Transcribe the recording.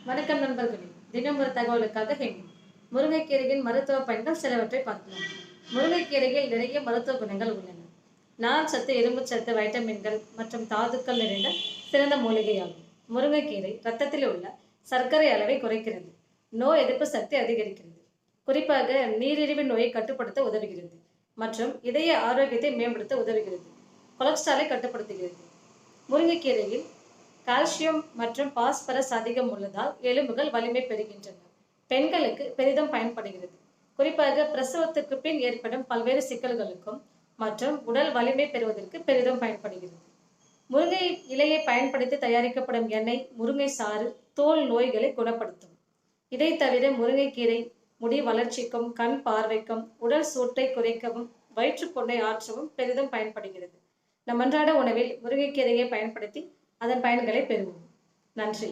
வணக்கம் நண்பர்களே. தினம் ஒரு தகவலுக்காக ஹெங். முருங்கைக்கீரையின் மருத்துவ பயன்கள் சிலவற்றை பார்க்கலாம். முருங்கைக்கீரையில் நிறைய மருத்துவ குணங்கள் உள்ளன. நார் சத்து, இரும்பு சத்து, வைட்டமின்கள் மற்றும் தாதுக்கள் நிறைந்த சிறந்த மூலிகையாகும். முருங்கைக்கீரை இரத்தத்தில் உள்ள சர்க்கரை அளவை குறைக்கிறது, நோய் எதிர்ப்பு சக்தி அதிகரிக்கிறது, குறிப்பாக நீரிழிவு நோயை கட்டுப்படுத்த உதவுகிறது மற்றும் இதய ஆரோக்கியத்தை மேம்படுத்த உதவுகிறது, கொலஸ்ட்ராலை கட்டுப்படுத்துகிறது. முருங்கைக்கீரையில் கால்சியம் மற்றும் பாஸ்பரஸ் அதிகம் உள்ளதால் எலும்புகள் வலிமை பெறுகின்றன. பெண்களுக்கு பெரிதும் பயன்படுகிறது, குறிப்பாக பிரசவத்துக்கு பின் ஏற்படும் பல்வேறு சிக்கல்களுக்கும் மற்றும் உடல் வலிமை பெறுவதற்கு பெரிதும் பயன்படுகிறது. முருங்கை இலையை பயன்படுத்தி தயாரிக்கப்படும் எண்ணெய், முருங்கை சாறு தோல் நோய்களை குணப்படுத்தும். இதை தவிர முருங்கைக்கீரை முடி வளர்ச்சிக்கும், கண் பார்வைக்கும், உடல் சூட்டை குறைக்கவும், வயிற்றுப்புண்ணை ஆற்றவும் பெரிதும் பயன்படுகிறது. நம் அன்றாட உணவில் முருங்கைக்கீரையை பயன்படுத்தி அதன் பயன்களை பெறுவோம். நன்றி.